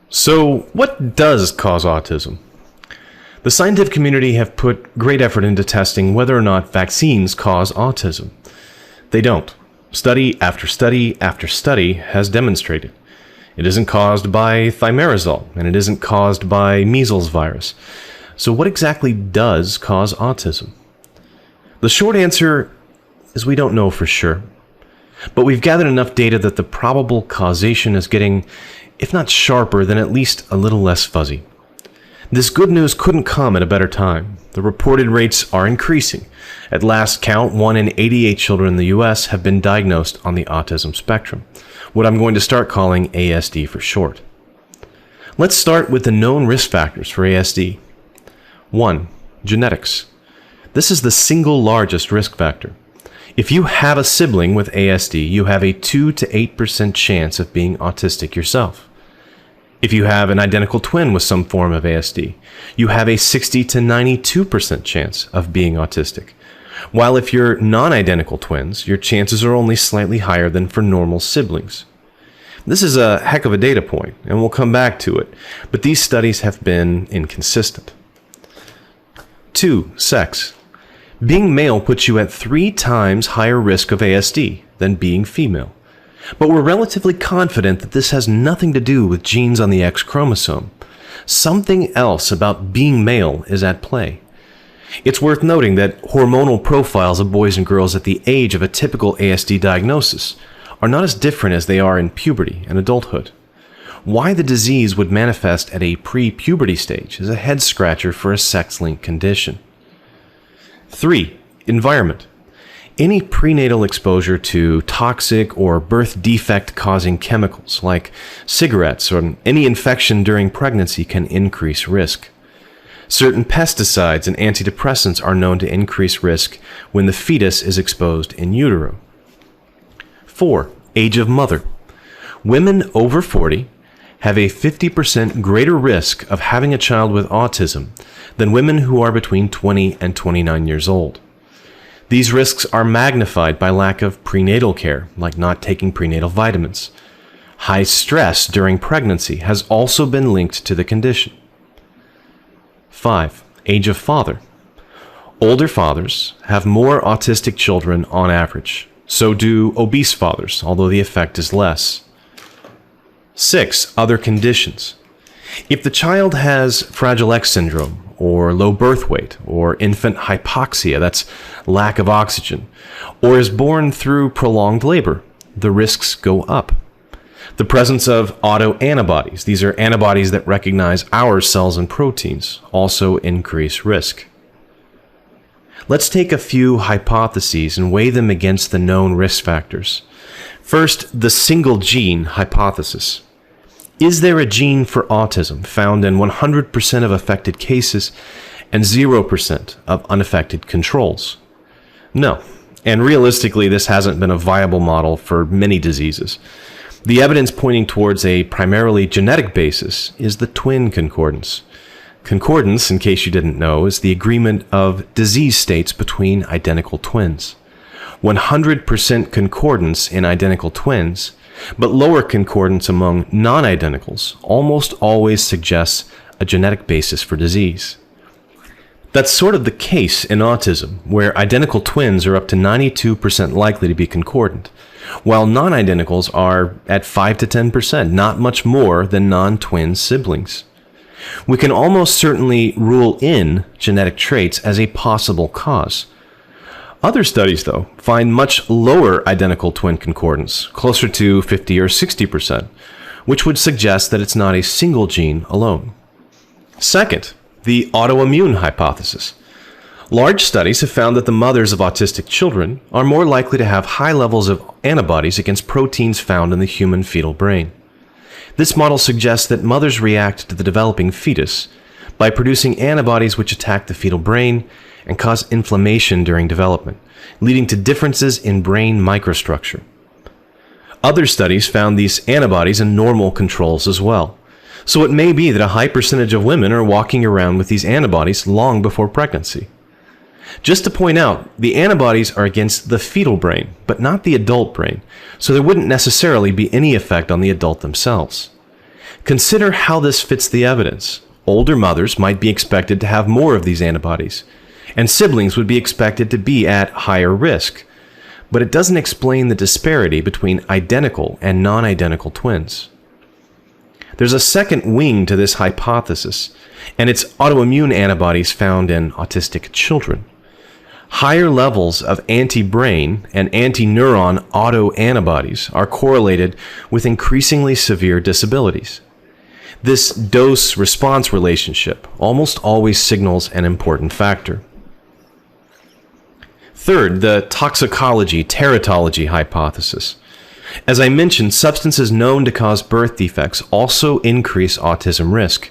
So, what does cause autism? The scientific community have put great effort into testing whether or not vaccines cause autism. They don't. Study after study after study has demonstrated. It isn't caused by thimerosal, and it isn't caused by measles virus. So what exactly does cause autism? The short answer is we don't know for sure. But we've gathered enough data that the probable causation is getting, if not sharper, then at least a little less fuzzy. This good news couldn't come at a better time. The reported rates are increasing. At last count, 1 in 88 children in the US have been diagnosed on the autism spectrum, what I'm going to start calling ASD for short. Let's start with the known risk factors for ASD. 1. Genetics. This is the single largest risk factor. If you have a sibling with ASD, you have a 2 to 8% chance of being autistic yourself. If you have an identical twin with some form of ASD, you have a 60 to 92% chance of being autistic. While if you're non-identical twins, your chances are only slightly higher than for normal siblings. This is a heck of a data point, and we'll come back to it, but these studies have been inconsistent. 2. Sex. Being male puts you at 3 times higher risk of ASD than being female. But we're relatively confident that this has nothing to do with genes on the X chromosome. Something else about being male is at play. It's worth noting that hormonal profiles of boys and girls at the age of a typical ASD diagnosis are not as different as they are in puberty and adulthood. Why the disease would manifest at a pre-puberty stage is a head-scratcher for a sex-linked condition. 3. Environment. Any prenatal exposure to toxic or birth defect-causing chemicals like cigarettes or any infection during pregnancy can increase risk. Certain pesticides and antidepressants are known to increase risk when the fetus is exposed in utero. 4. Age of mother. Women over 40 have a 50% greater risk of having a child with autism than women who are between 20 and 29 years old. These risks are magnified by lack of prenatal care, like not taking prenatal vitamins. High stress during pregnancy has also been linked to the condition. 5. Age of father. Older fathers have more autistic children on average. So do obese fathers, although the effect is less. 6. Other conditions. If the child has Fragile X syndrome, or low birth weight, or infant hypoxia, that's lack of oxygen, or is born through prolonged labor, the risks go up. The presence of autoantibodies, these are antibodies that recognize our cells and proteins, also increase risk. Let's take a few hypotheses and weigh them against the known risk factors. First, the single gene hypothesis. Is there a gene for autism found in 100% of affected cases and 0% of unaffected controls? No, and realistically this hasn't been a viable model for many diseases. The evidence pointing towards a primarily genetic basis is the twin concordance. Concordance, in case you didn't know, is the agreement of disease states between identical twins. 100% concordance in identical twins, but lower concordance among non-identicals almost always suggests a genetic basis for disease. That's sort of the case in autism, where identical twins are up to 92% likely to be concordant, while non-identicals are at 5 to 10%, not much more than non-twin siblings. We can almost certainly rule in genetic traits as a possible cause. Other studies, though, find much lower identical twin concordance, closer to 50 or 60%, which would suggest that it's not a single gene alone. Second, the autoimmune hypothesis. Large studies have found that the mothers of autistic children are more likely to have high levels of antibodies against proteins found in the human fetal brain. This model suggests that mothers react to the developing fetus by producing antibodies which attack the fetal brain and cause inflammation during development, leading to differences in brain microstructure. Other studies found these antibodies in normal controls as well. So it may be that a high percentage of women are walking around with these antibodies long before pregnancy. Just to point out, the antibodies are against the fetal brain, but not the adult brain, so there wouldn't necessarily be any effect on the adult themselves. Consider how this fits the evidence. Older mothers might be expected to have more of these antibodies, and siblings would be expected to be at higher risk. But it doesn't explain the disparity between identical and non-identical twins. There's a second wing to this hypothesis, and it's autoimmune antibodies found in autistic children. Higher levels of anti-brain and anti-neuron autoantibodies are correlated with increasingly severe disabilities. This dose-response relationship almost always signals an important factor. Third, the toxicology teratology hypothesis. As I mentioned, substances known to cause birth defects also increase autism risk.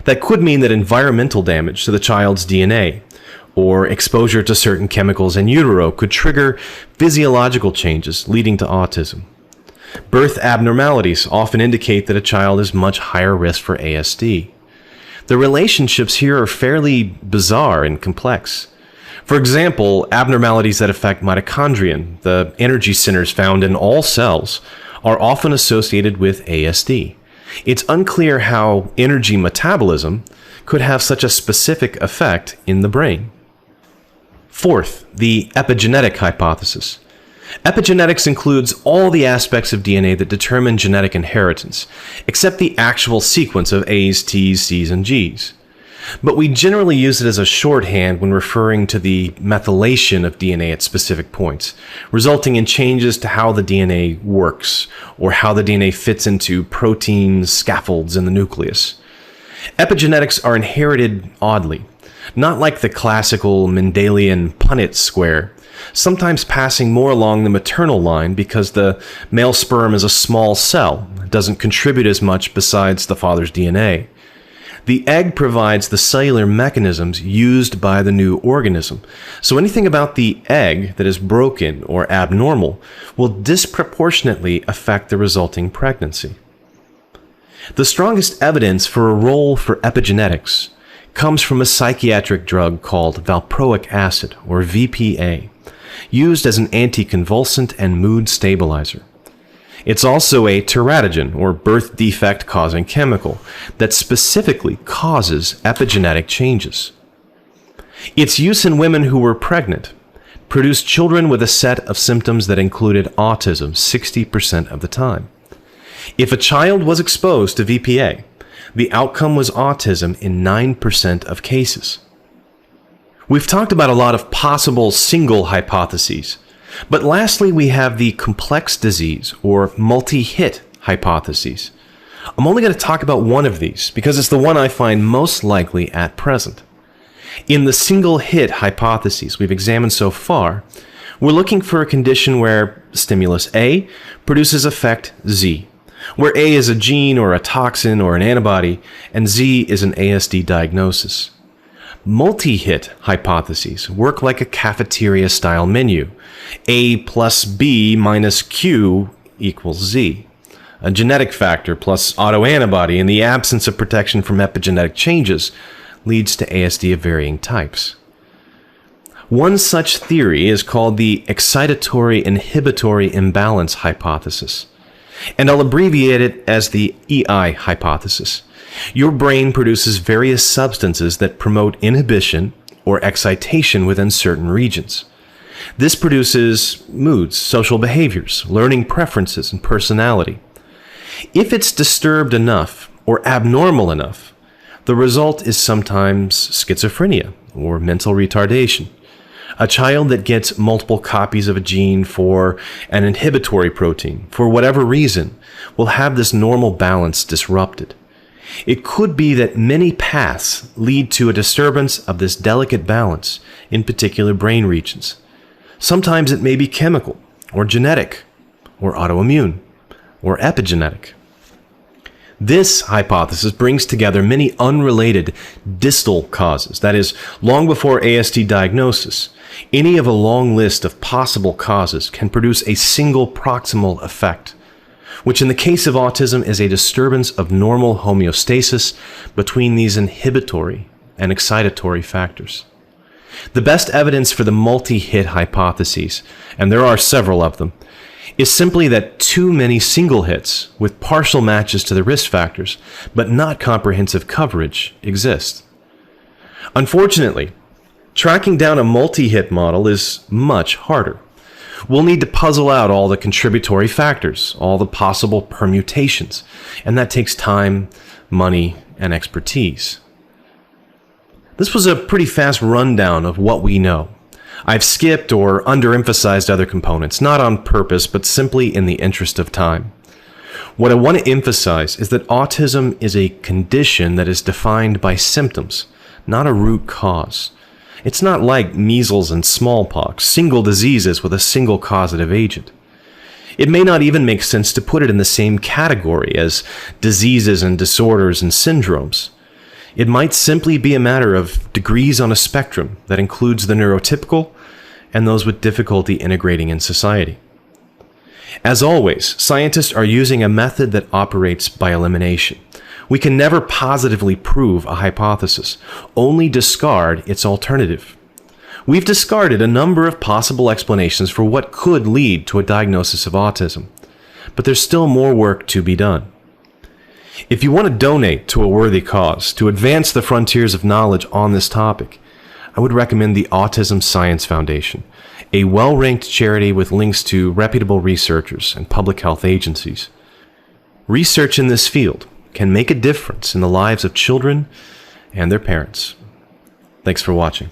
That could mean that environmental damage to the child's DNA or exposure to certain chemicals in utero could trigger physiological changes leading to autism. Birth abnormalities often indicate that a child is much higher risk for ASD. The relationships here are fairly bizarre and complex. For example, abnormalities that affect mitochondrion, the energy centers found in all cells, are often associated with ASD. It's unclear how energy metabolism could have such a specific effect in the brain. Fourth, the epigenetic hypothesis. Epigenetics includes all the aspects of DNA that determine genetic inheritance, except the actual sequence of A's, T's, C's, and G's. But we generally use it as a shorthand when referring to the methylation of DNA at specific points, resulting in changes to how the DNA works, or how the DNA fits into protein scaffolds in the nucleus. Epigenetics are inherited oddly, not like the classical Mendelian Punnett square, sometimes passing more along the maternal line because the male sperm is a small cell, doesn't contribute as much besides the father's DNA. The egg provides the cellular mechanisms used by the new organism, so anything about the egg that is broken or abnormal will disproportionately affect the resulting pregnancy. The strongest evidence for a role for epigenetics comes from a psychiatric drug called valproic acid, or VPA, used as an anticonvulsant and mood stabilizer. It's also a teratogen, or birth defect-causing chemical, that specifically causes epigenetic changes. Its use in women who were pregnant produced children with a set of symptoms that included autism 60% of the time. If a child was exposed to VPA, the outcome was autism in 9% of cases. We've talked about a lot of possible single hypotheses, but lastly we have the complex disease or multi-hit hypotheses. I'm only going to talk about one of these because it's the one I find most likely at present. In the single hit hypotheses we've examined so far, we're looking for a condition where stimulus A produces effect Z, where A is a gene or a toxin or an antibody, and Z is an ASD diagnosis. Multi-hit hypotheses work like a cafeteria-style menu. A plus B minus Q equals Z. A genetic factor plus autoantibody in the absence of protection from epigenetic changes leads to ASD of varying types. One such theory is called the excitatory-inhibitory imbalance hypothesis, and I'll abbreviate it as the EI hypothesis. Your brain produces various substances that promote inhibition or excitation within certain regions. This produces moods, social behaviors, learning preferences, and personality. If it's disturbed enough or abnormal enough, the result is sometimes schizophrenia or mental retardation. A child that gets multiple copies of a gene for an inhibitory protein, for whatever reason, will have this normal balance disrupted. It could be that many paths lead to a disturbance of this delicate balance in particular brain regions. Sometimes it may be chemical, or genetic, or autoimmune, or epigenetic. This hypothesis brings together many unrelated distal causes, that is, long before ASD diagnosis. Any of a long list of possible causes can produce a single proximal effect, which in the case of autism is a disturbance of normal homeostasis between these inhibitory and excitatory factors. The best evidence for the multi-hit hypotheses, and there are several of them, is simply that too many single hits with partial matches to the risk factors, but not comprehensive coverage, exist. Unfortunately, tracking down a multi-hit model is much harder. We'll need to puzzle out all the contributory factors, all the possible permutations, and that takes time, money, and expertise. This was a pretty fast rundown of what we know. I've skipped or underemphasized other components, not on purpose, but simply in the interest of time. What I want to emphasize is that autism is a condition that is defined by symptoms, not a root cause. It's not like measles and smallpox, single diseases with a single causative agent. It may not even make sense to put it in the same category as diseases and disorders and syndromes. It might simply be a matter of degrees on a spectrum that includes the neurotypical and those with difficulty integrating in society. As always, scientists are using a method that operates by elimination. We can never positively prove a hypothesis, only discard its alternative. We've discarded a number of possible explanations for what could lead to a diagnosis of autism, but there's still more work to be done. If you want to donate to a worthy cause, to advance the frontiers of knowledge on this topic, I would recommend the Autism Science Foundation, a well-ranked charity with links to reputable researchers and public health agencies. Research in this field can make a difference in the lives of children and their parents. Thanks for watching.